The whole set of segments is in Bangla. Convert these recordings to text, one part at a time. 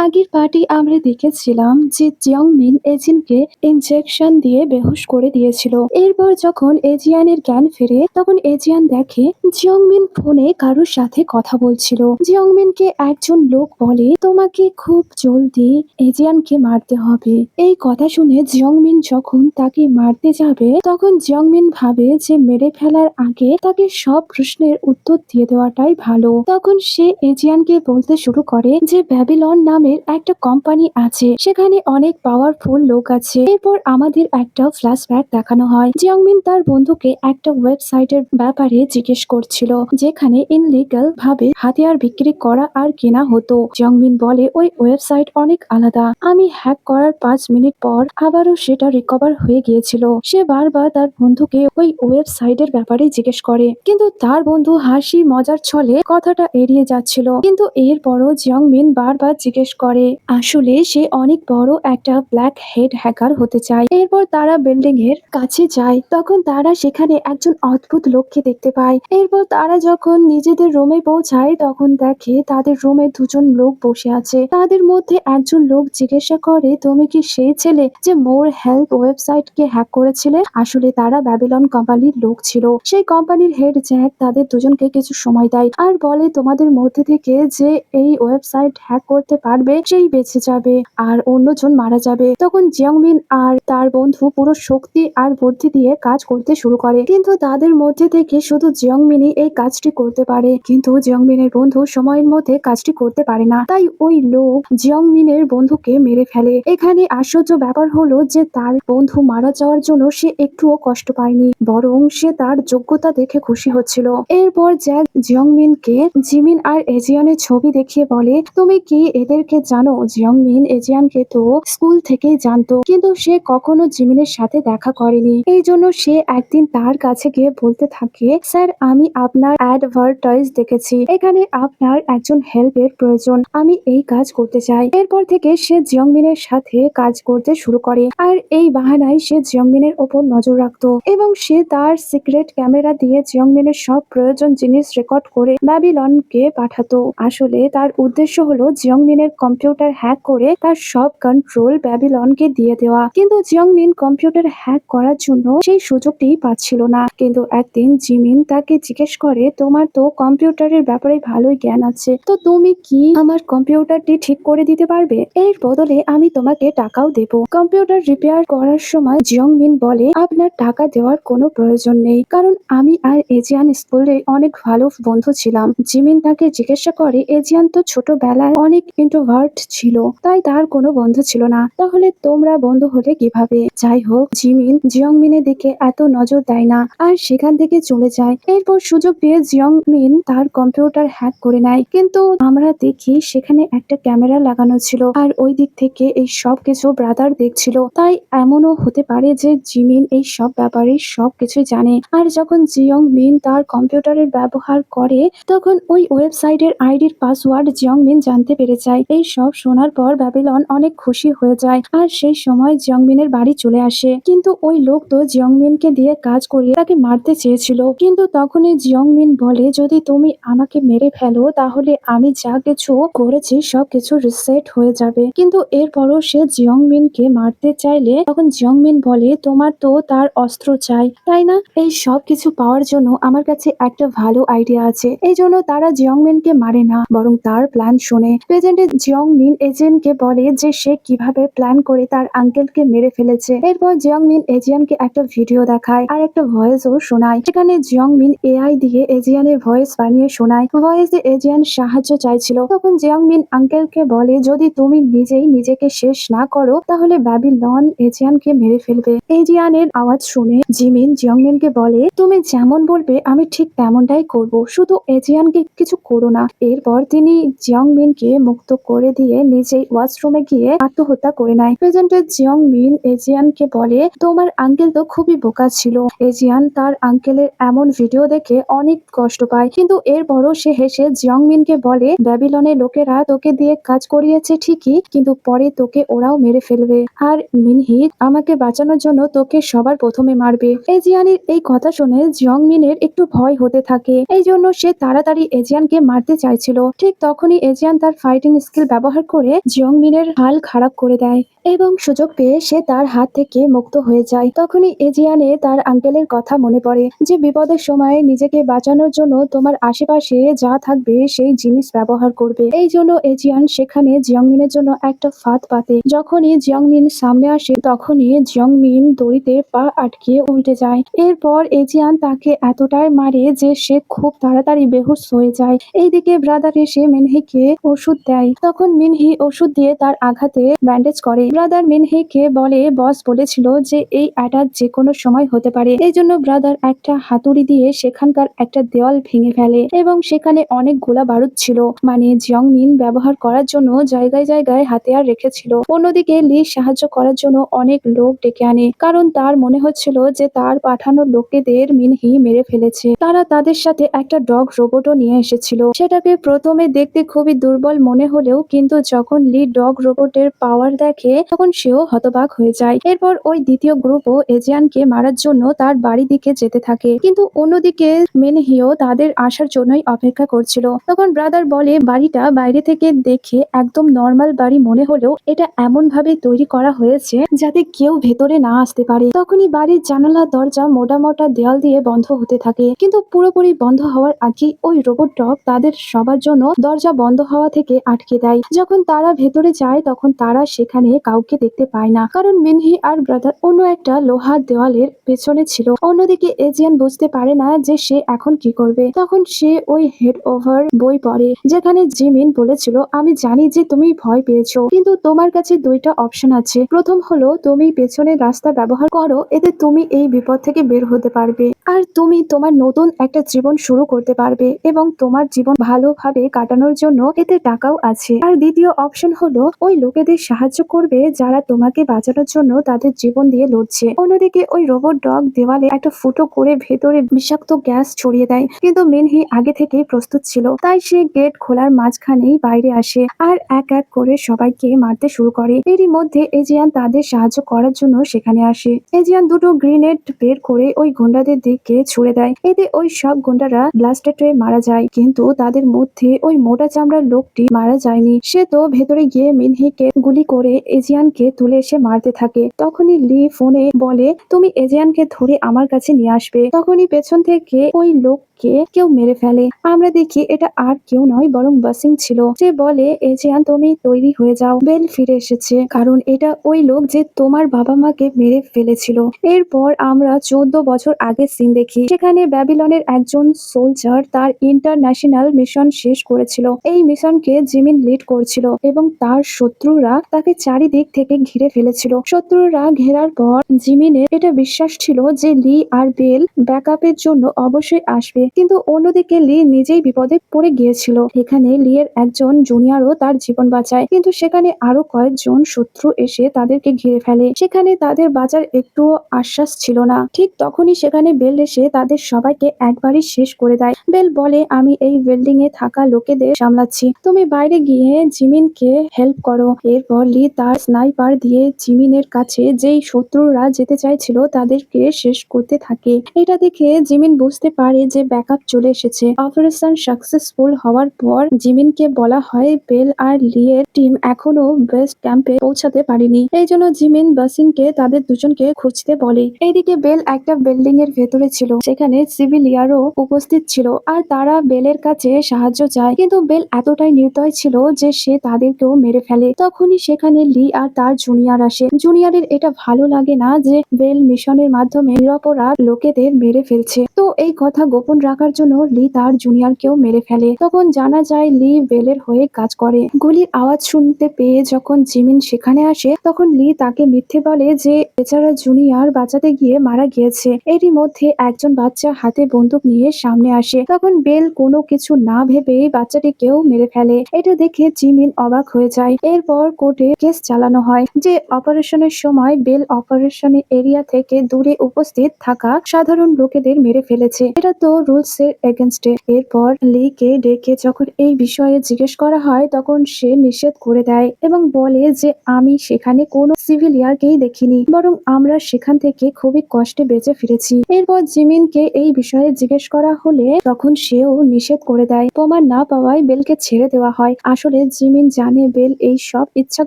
আগের পার্টি আমরা দেখেছিলাম যে জিয়ংমিন এজিনকে ইনজেকশন দিয়ে বেহুশ করে দিয়েছিল। এরপর যখন এজিয়ানের জ্ঞান ফেরে তখন এজিয়ান দেখে জিয়ংমিন ফোনে কারোর সাথে কথা বলছিল। জিয়ংমিনকে একজন লোক বলে তোমাকে খুব জলদি এজিয়ানকে মারতে হবে। এই কথা শুনে জিয়ংমিন যখন তাকে মারতে যাবে তখন জিয়ংমিন ভাবে যে মেরে ফেলার আগে তাকে সব প্রশ্নের উত্তর দিয়ে দেওয়াটাই ভালো। তখন সে এজিয়ানকে বলতে শুরু করে যে ব্যাবিলন নামের একটা কোম্পানি আছে, সেখানে অনেক পাওয়ারফুল লোক আছে। এরপর আমাদের একটা ফ্ল্যাশব্যাক দেখানো হয়। জিয়ংমিন তার বন্ধুকে একটা ওয়েবসাইটের ব্যাপারে জিজ্ঞেস করছিল যেখানে ইনলিগাল ভাবে হাতিয়ার বিক্রি করা আর কেনা হতো। জিয়ংমিন বলে ওই ওয়েবসাইট অনেক আলাদা, আমি হ্যাক করার 5 মিনিট পর আবারও সেটা রিকভার হয়ে গিয়েছিল। সে বারবার তার বন্ধুকে ওই ওয়েবসাইটের ব্যাপারে জিজ্ঞেস করে, কিন্তু তার বন্ধু হাসি মজার ছলে কথাটা এড়িয়ে যাচ্ছিল। কিন্তু এরপরও জিয়ংমিন বারবার জিজ্ঞেস করে আসলে সে অনেক বড় একটা ব্ল্যাক হেড হ্যাকার হতে চায়। এরপর তারা বিল্ডিং এর কাছে যায় তখন তারা সেখানে একজন অদ্ভুত লোককে দেখতে পায়। এরপর তারা যখন নিজেদের রুমে পৌঁছায় তখন দেখে তাদের রুমে দুজন লোক বসে আছে। তাদের মধ্যে একজন লোক জিজ্ঞাসা করে তুমি কি সেই ছেলে যে মোর হেল্প ওয়েবসাইট কে হ্যাক করেছিলে? আসলে তারা ব্যাবিলন কোম্পানির লোক ছিল। সেই কোম্পানির হেড জ্যাক তাদের দুজনকে কিছু সময় দেয় আর বলে তোমাদের মধ্যে থেকে যে এই ওয়েবসাইট হ্যাক করতে পারবে সেই বেঁচে যাবে আর অন্যজন মারা যাবে। তখন জিয়ংমিন আর তার বন্ধু পুরো শক্তি আর বুদ্ধি দিয়ে কাজ করতে শুরু করে, কিন্তু তাদের মধ্যে থেকে শুধু জিয়ংমিনই এই কাজটি করতে পারে। কিন্তু জিয়ংমিনের বন্ধু সময়ের মধ্যে কাজটি করতে পারে না, তাই ওই লোক জিয়ংমিনের বন্ধুকে মেরে ফেলে। এখানে আশ্চর্য ব্যাপার হলো যে তার বন্ধু মারা যাওয়ার জন্য সে একটুও কষ্ট পায়নি, বরং সে তার যোগ্যতা দেখে খুশি হচ্ছিল। এরপর জ্যাক জিয়ংমিনকে জিমিন আর এজিয়ানের ছবি দেখিয়ে বলে তুমি কি এদেরকে জানো? জিয়ংমিন এজিয়ানকে তো স্কুল থেকেই জানতো, কিন্তু সে কখনো জিমিনের সাথে দেখা করেনি। এই জন্য সে একদিন তার কাছে গিয়ে বলতে থাকে স্যার আমি আপনার অ্যাডভার্টাইজ দেখেছি, এখানে আপনার একজন হেল্পের প্রয়োজন, আমি এই কাজ করতে চাই। এরপর থেকে সে জিয়ংমিনের সাথে কাজ করতে শুরু করে আর এই বাহানায় সে জিয়ংমিনের ওপর নজর রাখতো এবং সে তার সিক্রেট ক্যামেরা দিয়ে জিয়ংমিনের সব প্রয়োজন জিনিস রেকর্ড করে ব্যাবিলনকে পাঠাতো। আসলে তার উদ্দেশ্য হলো জিয়ংমিনের কম্পিউটার হ্যাক করে তার সব কন্ট্রোল ব্যাবিলনকে দিয়ে দেওয়া। কিন্তু জিয়ংমিন কম্পিউটার হ্যাক করার জন্য সেই সুযোগটি পাচ্ছিল না। কিন্তু একদিন জিমিন তাকে জিজ্ঞেস করে তোমার তো কম্পিউটারের ব্যাপারে ভালোই জ্ঞান আছে, তো তুমি কি আমার কম্পিউটারটি ঠিক করে দিতে পারবে? এর বদলে আমি তোমাকে টাকাও দেব। কম্পিউটার রিপেয়ার করার সময় জিয়ংমিন বলে আপনার টাকা দেওয়ার কোনো প্রয়োজন নেই, কারণ আমি আর এজিয়ান স্কুলে অনেক ভালো বন্ধু ছিলাম। জিমিন তাকে জিজ্ঞাসা করে এজিয়ান তো ছোটবেলায় অনেক ইন্ট্রোভার্ট ছিল, তাই তার কোনো বন্ধু ছিল না, তাহলে তোমরা বন্ধু হলে কিভাবে? যাই হোক জিমিন জিয়ংমিনের দিকে এত নজর দেয় না আর সেখান থেকে চলে যায়। এরপর সুযোগ পেয়ে জিয়ংমিন তার কম্পিউটার হ্যাক করে নেয়, কিন্তু আমরা দেখি সেখানে একটা ক্যামেরা লাগানো ছিল আর ওই দিক থেকে এই সব কিছু ব্রাদার দেখছিল। তাই এমনও হতে পারে যে জিমিন এই সব ব্যাপারে সবকিছু জানে। আর যখন জিয়ংমিন তার কম্পিউটারের ব্যবহার করে তখন ওই ওয়েবসাইটের আইডির পাসওয়ার্ড জিয়ংমিন জানতে পেরে যায়। এই সব শোনার পর ব্যাবিলন অনেক খুশি হয়ে যায় আর সেই সময় জিয়ংমিনের বাড়ি চলে আসে। কিন্তু ওই লোক তো জিয়ংমিনকে দিয়ে কাজ করিয়ে তাকে মারতে চেয়েছিল, কিন্তু তখনই জিয়ংমিন বলে যদি তুমি আমাকে মেরে ফেলো তাহলে আমি যা কিছু করেছি সবকিছু রিসেট হয়ে যাবে। কিন্তু এরপরও সে জিয়ংমিনকে মারতে চাইলে তখন জিয়ংমিন বলে তোমার তো তার অস্ত্র চাই তাই না? এই সব কিছু পাওয়ার জন্য আমার কাছে একটা ভালো আইডিয়া আছে। এই জন্য তারা জিয়ংমিনকে মারে না, বরং তার প্ল্যান শোনে। প্রেজেন্টে জিয়ংমিন এজেন্টকে বলে যে সে কিভাবে প্ল্যান করে তার আঙ্কেলকে মেরে ফেলেছে। এরপর জিয়ংমিন এজিয়ানকে একটা ভিডিও দেখায় আর একটা ভয়েসও শোনায়। সেখানে জিয়ংমিন এআই দিয়ে এজিয়ানের ভয়েস বানিয়ে শোনায়। ভয়েসে এজিয়ান সাহায্য চাইছিল। তখন জিয়ংমিন আঙ্কেলকে বলে যদি তুমি নিজেই নিজেকে শেষ না করো তাহলে ব্যাবিলন এজিয়ানকে মেরে ফেলবে। এজিয়ানের আওয়াজ শুনে জিমিন জিয়ংমিনকে বলে তুমি যেমন বলবে আমি ঠিক তেমনটাই করব, শুধু এজিয়ানকে কিছু করো না। এরপর তিনি জিয়ংমিনকে মুক্ত করে দিয়ে নিজেই ওয়াশরুমে গিয়ে আত্মহত্যা করে নেয়। প্রেজেন্টে জিয়ংমিন এজিয়ানকে বলে তোমার আঙ্কেল তো খুবই বোকা ছিল। এজিয়ান তার আঙ্কেলের এমন ভিডিও দেখে অনেক কষ্ট পায়, কিন্তু এরপরও সে হেসে জিয়ংমিনকে বলে ব্যাবিলনের লোকেরা তোকে দিয়ে কাজ করিয়েছে ঠিকই, কিন্তু পরে তোকে ওরাও মেরে ফেলবে আর মিনহি আমাকে বাঁচানোর জন্য তোকে সবার প্রথমে মারবে। এজিয়ানের এই কথা শুনে জিয়ংমিনের একটু ভয় হতে থাকে, এই জন্য সে তাড়াতাড়ি এজিয়ানকে মারতে চাইছিল। ঠিক তখনই এজিয়ান তার ফাইটিং স্কিল ব্যবহার করে জিয়ংমিনের হাল খারাপ করে দেয় এবং সুযোগ পেয়ে সে তার হাত থেকে মুক্ত হয়ে যায়। তখনই এজিয়ানে তার আঙ্কেলের কথা মনে পড়ে যে বিপদের সময় নিজেকে বাঁচানোর জন্য তোমার আশেপাশে যা থাকবে সেই জিনিস ব্যবহার করবে। এই জন্য এজিয়ান সেখানে জিয়ংমিনের জন্য একটা ফাঁদ পাতে। যখনই জিয়ংমিন সামনে আসে তখনই জিয়ংমিন দড়িতে পা আটকে উল্টে যায়। এরপর এজিয়ান তাকে এতটাই মারে যে সে খুব তাড়াতাড়ি বেহুশ হয়ে যায়। এইদিকে ব্রাদার এসে মিনহিকে ওষুধ দেয়। তখন মিনহি ওষুধ দিয়ে তার আঘাতে ব্যান্ডেজ করে। ব্রাদার মিনহিকে বলে বস বলেছিল যে এই অ্যাটাক যে কোনো সময় হতে পারে। এই জন্য ব্রাদার একটা হাতুড়ি দিয়ে সেখানকার একটা দেওয়াল ভেঙে ফেলে এবং সেখানে অনেক গোলা বারুদ ছিল, মানে জিয়ংমিন ব্যবহার করার জন্য জায়গায় জায়গায় হাতিয়ার রেখেছিল। অন্যদিকে লি সাহায্য করার জন্য অনেক লোক ডেকে আনে, কারণ তার মনে হচ্ছিল যে তার পাঠানো লোকেদের মিনহি মেরে ফেলেছে। তারা তাদের সাথে একটা ডগ রোবটও নিয়ে এসেছিল। সেটাকে প্রথমে দেখতে খুবই দুর্বল মনে হলেও কিন্তু যখন লি ডগ রোবটের পাওয়ার দেখে তখন সেও হতবাক হয়ে যায়। এরপর ওই দ্বিতীয় গ্রুপও এজিয়ানকে মারার জন্য তার বাড়ি দিকে যেতে থাকে, কিন্তু অন্যদিকে মিনহিও তাদের আসার জন্যই অপেক্ষা করছিল। তখন ব্রাদার বলে বাড়িটা বাইরে থেকে দেখে একদম নর্মাল বাড়ি মনে হলেও এটা এমন ভাবে তৈরি করা হয়েছে যাতে কেউ ভেতরে না আসতে পারে। তখনই বাড়ির জানালা দরজা মোটা মোটা দেওয়াল দিয়ে বন্ধ হতে থাকে, কিন্তু পুরোপুরি বন্ধ হওয়ার আগেই ওই রোবট ডগ তাদের সবার জন্য দরজা বন্ধ হওয়া থেকে আটকে দেয়। যখন তারা ভেতরে যায় তখন তারা সেখানে কাউকে দেখতে পায় না, কারণ মিনহি আর ব্রাদার অন্য একটা লোহার দেওয়ালের পেছনে ছিল। অন্যদিকে এজিয়ান বুঝতে পারে না যে সে এখন কি করবে। তখন সে ওই হেড ওভার বই পড়ে যেখানে জিমিন বলেছিল আমি জানি যে তুমি ভয় পেয়েছো, কিন্তু তোমার কাছে দুইটা অপশন আছে। প্রথম হলো তুমি পেছনের রাস্তা ব্যবহার করো, এতে তুমি এই বিপদ থেকে বের হতে পারবে আর তুমি তোমার নতুন একটা জীবন শুরু করতে পারবে এবং তোমার জীবন ভালোভাবে কাটানোর জন্য এতে টাকাও আছে। আর দ্বিতীয় অপশন হলো ওই লোকেদের সাহায্য করবে যারা তোমাকে বাঁচানোর জন্য তাদের জীবন দিয়ে লড়ছে। অন্যদিকে ওই রোবট ডগ দেওয়ালে একটা ফুটো করে ভেতরে বিষাক্ত গ্যাস ছড়িয়ে দেয়, কিন্তু মিনহি আগে থেকেই প্রস্তুত ছিল। তাই সে গেট খোলার মাঝখানেই বাইরে আসে আর এক এক করে সবাইকে মারতে শুরু করে। এরই মধ্যে এজিয়ান তাদের সাহায্য করার জন্য সেখানে আসে। এজিয়ান দুটো গ্রেনেড বের করে ওই গুন্ডাদের দিকে ছুড়ে দেয়, এতে ওই সব গুন্ডারা ব্লাস্টেড হয়ে মারা যায়, কিন্তু তাদের মধ্যে ওই মোটা চামড়ার লোকটি মারা যায়নি। সে তো ভেতরে গিয়ে মিনহিকে গুলি করে এজিয়ানকে তুলে এসে মারতে থাকে। তখনই লি ফোনে বলে তুমি এজিয়ানকে ধরে আমার কাছে নিয়ে আসবে। তখনই পেছন থেকে ওই লোককে কেউ মেরে ফেলে। আমরা দেখি এটা আর কেউ নয় বরং বাসিং ছিল। সে বলে এজিয়ান তুমি তৈরি হয়ে যাও, বেল ফিরে এসেছে, কারণ এটা ওই লোক যে তোমার বাবা মাকে মেরে ফেলেছিল। এরপর আমরা 14 বছর আগে সিন দেখি, সেখানে ব্যাবিলনের একজন সোলজার তার ইন্টারন্যাশনাল মিশন শেষ করেছিল। এই মিশনকে জিমিন লিড করছিল এবং তার শত্রুরা তাকে চারিদিক থেকে ঘিরে ফেলেছিল। শত্রুরা ঘেরার পর জিমিনের এটা বিশ্বাস ছিল যে লি আর বেল ব্যাকআপের জন্য অবশ্যই আসবে, কিন্তু অন্যদিকে লি নিজেই বিপদে পড়ে গিয়েছিল। এখানে লি এর একজন জুনিয়রও তার জীবন বাঁচায়, কিন্তু সেখানে আরো কয়েকজন শত্রু এসে তাদেরকে ঘিরে ফেলে। সেখানে তাদের বাঁচার একটু আশ্বাস ছিল না। ঠিক তখনই সেখানে বেল এসে তাদের সবাইকে একবারই শেষ করে দেয়। বেল বলে আমি এই বিল্ডিং এ থাকা লোকেদের সামলাচ্ছি, তুমি বাইরে গিয়ে জিমিনকে হেল্প করো। এরপর লি তার স্নাইপার দিয়ে জিমিনের কাছে যেই শত্রুরা যেতে চাইছিল তাদেরকে শেষ করতে থাকে। এটা দেখে জিমিন বুঝতে পারে যে ব্যাকআপ চলে এসেছে। অপারেশন সাকসেসফুল হওয়ার পর জিমিনকে বলা হয় বেল আর লি এর টিম এখনো বেস ক্যাম্পে পৌঁছাতে পারেনি। এই জন্য জিমিন বাসিংকে তাদের দুজনকে খুঁজতে বলে। এইদিকে বেল একটা বিল্ডিং এর ভেতরে ছিল, সেখানে সিভিলিয়ারও উপস্থিত ছিল আর তারা বেলের কাছে সাহায্য চায়, কিন্তু বেল এতটাই নির্দয় ছিল যে সে তাদেরকেও মেরে ফেলে। তখনই সেখানে লি আর তার জুনিয়র আসে। জুনিয়রের এটা ভালো লাগে না যে বেল মিশনের মাধ্যমে নিরপরাধ লোকেদের মেরে ফেলছে, তো এই কথা গোপন রাখার জন্য লি তার জুনিয়রকেও মেরে ফেলে। তখন জানা যায় লি বেলের হয়ে কাজ করে। গুলির আওয়াজ শুনতে পেয়ে যখন জিমিন সেখানে আসে তখন লি তাকে মিথ্যে বলে যে বেচারা জুনিয়র বাঁচাতে গিয়ে মারা গিয়েছে। এরই মধ্যে একজন বাচ্চা হাতে বন্দুক নিয়ে সামনে আসে। তখন বেল কোনো কিছু না ভেবেই বাচ্চাটিকেও মেরে ফেলে। এটা দেখে জিমিন অবাক হয়ে যায়। এরপর কোর্টে কেস চালানো হয় যে অপারেশনের সময় বেল অপারেশনের এরিয়া থেকে দূরে উপস্থিত থাকা সাধারণ লোকেদের মেরে ফেলেছে। এটা তো রুলস এর এগেনস্টে। এরপর লি কে ডেকে যখন এই বিষয়ে জিজ্ঞেস করা হয় তখন সে নিষেধ করে দেয় এবং বলে যে আমি সেখানে কোনো সিভিলিয়ারকেই দেখিনি, বরং আমরা সেখান থেকে খুবই কষ্টে বেঁচে ফিরেছি। এরপর জিমিনকে এই বিষয়ে জিজ্ঞেস করা হলে তখন সেও নিষেধ করে দেয়। প্রমাণ না পাওয়ায় বেলকে ছেড়ে দেওয়া হয়। আসলে জিমিন জানে বেল এই সব ইচ্ছা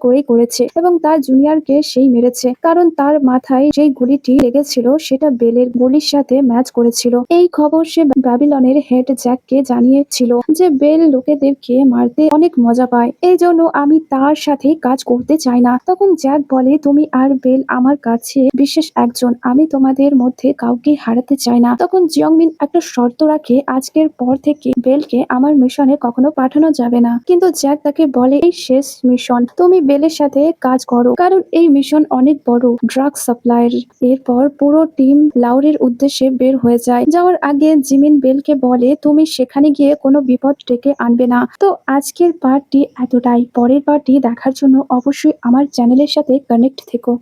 করেই করেছে এবং তার জুনিয়রকে সেই মেরেছে, কারণ তার মাথায় যেই গুলিটি লেগেছিল সেটা বেলের গুলির সাথে ম্যাচ করেছিল। এই খবর সে ব্যাবিলনের হেড জ্যাককে জানিয়েছিল যে বেল লোকেদেরকে মারতে অনেক মজা পায়, এই জন্য আমি তার সাথে কাজ করতে চাই না। তখন জ্যাক বলে, তুমি আর বেল আমার কাছে বিশেষ একজন, আমি তোমাদের মধ্যে কাউকে হারাতে চাই না। তখন জিয়ংমিন একটা শর্ত রাখে, আজকের পর থেকে বেলকে আমার মিশনে কখনো পাঠানো যাবে না। কিন্তু জ্যাক তাকে বলে, এই শেষ মিশন, তুমি বেলের সাথে কাজ করো, কারণ এই মিশন অনেক বড় ড্রাগ সাপ্লাইয়ের। এরপর পুরো টিম লাউরের উদ্দেশ্যে বের হয়ে যায়। যাওয়ার আগে জিমিন বেলকে বলে, তুমি সেখানে গিয়ে কোনো বিপদ ডেকে আনবে না। তো আজকের পার্টটি এতটাই। পরের পার্টটি দেখার জন্য অবশ্যই আমার চ্যানেলের সাথে কানেক্ট থেকো।